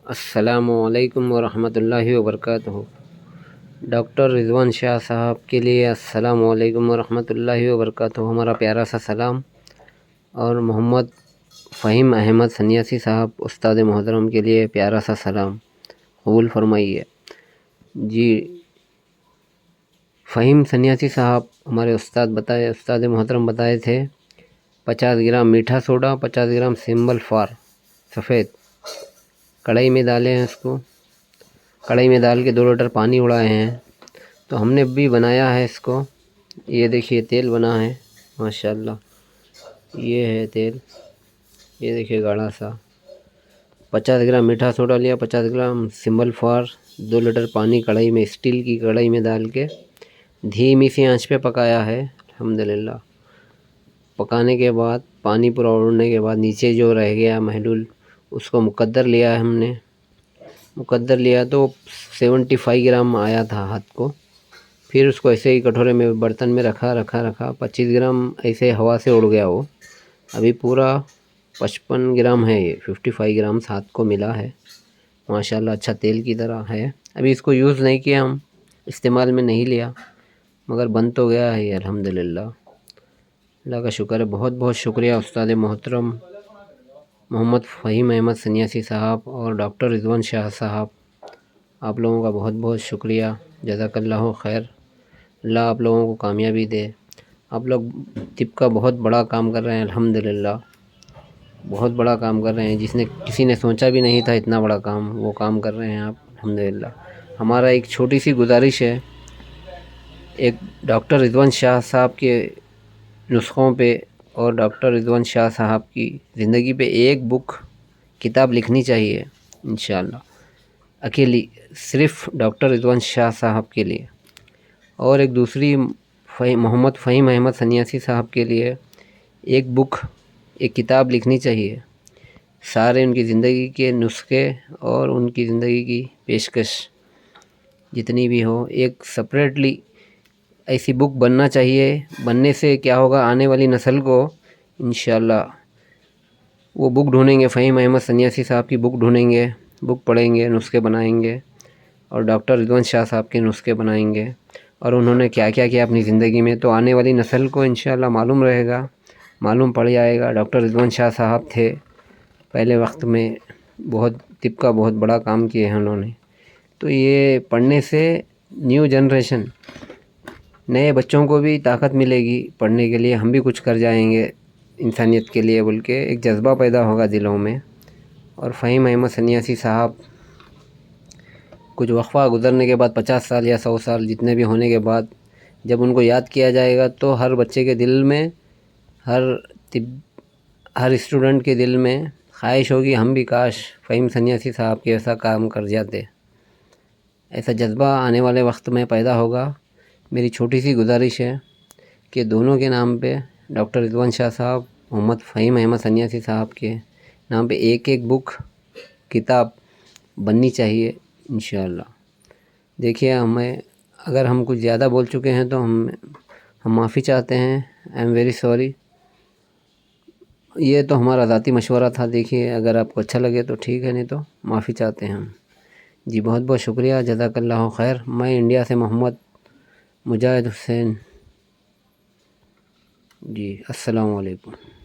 السلام علیکم ورحمۃ اللہ وبرکاتہ۔ ڈاکٹر رضوان شاہ صاحب کے لیے السلام علیکم ورحمۃ اللہ وبرکاتہ، ہمارا پیارا سا سلام۔ اور محمد فہیم احمد سنیاسی صاحب استاد محترم کے لیے پیارا سا سلام قبول فرمائیے۔ جی فہیم سنیاسی صاحب ہمارے استاد محترم بتائے تھے 50 گرام میٹھا سوڈا، 50 گرام سمبل فار سفید کڑھائی میں ڈالے ہیں، اس کو کڑھائی میں ڈال کے 2 لیٹر پانی اڑائے ہیں۔ تو ہم نے بھی بنایا ہے اس کو، یہ دیکھیے تیل بنا ہے ماشاءاللہ، یہ ہے تیل، یہ دیکھیے گاڑھا سا۔ 50 گرام میٹھا سوڈا لیا، 50 گرام سمبل فار، 2 لیٹر پانی کڑھائی میں، اسٹیل کی کڑھائی میں ڈال کے دھیمی سی آنچ پہ پکایا ہے الحمدللہ۔ پکانے کے بعد پانی پورا اڑنے کے بعد نیچے جو رہ گیا محلول، اس کو مقدر لیا ہے ہم نے، مقدر لیا تو 75 گرام آیا تھا ہاتھ کو۔ پھر اس کو ایسے ہی کٹورے میں برتن میں رکھا 25 گرام ایسے ہوا سے اڑ گیا وہ۔ ابھی پورا 55 گرام ہے، یہ 55 گرام ہاتھ کو ملا ہے ماشاءاللہ، اچھا تیل کی طرح ہے۔ ابھی اس کو یوز نہیں کیا، ہم استعمال میں نہیں لیا، مگر بن تو گیا ہے الحمدللہ، اللہ کا شکر ہے۔ بہت بہت شکریہ استاد محترم محمد فہیم احمد سنیاسی صاحب اور ڈاکٹر رضوان شاہ صاحب، آپ لوگوں کا بہت بہت شکریہ، جزاک اللہ خیر، اللہ آپ لوگوں کو کامیابی دے۔ آپ لوگ طب کا بہت بڑا کام کر رہے ہیں الحمدللہ، بہت بڑا کام کر رہے ہیں، کسی نے سوچا بھی نہیں تھا اتنا بڑا کام، وہ کام کر رہے ہیں آپ الحمدللہ۔ ہمارا ایک چھوٹی سی گزارش ہے، ایک ڈاکٹر رضوان شاہ صاحب کے نسخوں پہ اور ڈاکٹر رضوان شاہ صاحب کی زندگی پہ ایک بک کتاب لکھنی چاہیے انشاءاللہ، اکیلی صرف ڈاکٹر رضوان شاہ صاحب کے لیے۔ اور ایک دوسری محمد فہیم احمد سنیاسی صاحب کے لیے ایک بک، ایک کتاب لکھنی چاہیے، سارے ان کی زندگی کے نسخے اور ان کی زندگی کی پیشکش جتنی بھی ہو، ایک سپریٹلی ایسی بک بننا چاہیے۔ بننے سے کیا ہوگا، آنے والی نسل کو انشاءاللہ وہ بک ڈھونڈیں گے، فہیم احمد سنیاسی صاحب کی بک ڈھونڈیں گے، بک پڑھیں گے، نسخے بنائیں گے، اور ڈاکٹر رضوان شاہ صاحب کے نسخے بنائیں گے، اور انہوں نے کیا کیا کیا اپنی زندگی میں، تو آنے والی نسل کو انشاءاللہ معلوم رہے گا، معلوم پڑ جائے گا۔ ڈاکٹر رضوان شاہ صاحب تھے پہلے وقت میں، بہت طب کا بہت بڑا کام کیے ہیں انہوں نے۔ تو یہ پڑھنے سے نیو جنریشن، نئے بچوں کو بھی طاقت ملے گی پڑھنے کے لیے، ہم بھی کچھ کر جائیں گے انسانیت کے لیے بول کے ایک جذبہ پیدا ہوگا دلوں میں۔ اور فہیم احمد سنیاسی صاحب کچھ وقفہ گزرنے کے بعد، 50 سال یا 100 سال جتنے بھی ہونے کے بعد، جب ان کو یاد کیا جائے گا تو ہر بچے کے دل میں، ہر اسٹوڈنٹ کے دل میں خواہش ہوگی ہم بھی کاش فہیم سنیاسی صاحب کے ایسا کام کر جاتے، ایسا جذبہ آنے والے وقت میں پیدا ہوگا۔ میری چھوٹی سی گزارش ہے کہ دونوں کے نام پہ، ڈاکٹر رضوان شاہ صاحب، محمد فہیم احمد سنیاسی صاحب کے نام پہ ایک ایک بک کتاب بننی چاہیے انشاءاللہ۔ دیکھیے اگر ہم کچھ زیادہ بول چکے ہیں تو ہم معافی چاہتے ہیں، آئی ایم ویری سوری۔ یہ تو ہمارا ذاتی مشورہ تھا، دیکھیے اگر آپ کو اچھا لگے تو ٹھیک ہے، نہیں تو معافی چاہتے ہیں ہم۔ جی بہت بہت شکریہ، جزاک اللہ خیر۔ میں انڈیا سے محمد مجاہد حسین، جی السلام علیکم۔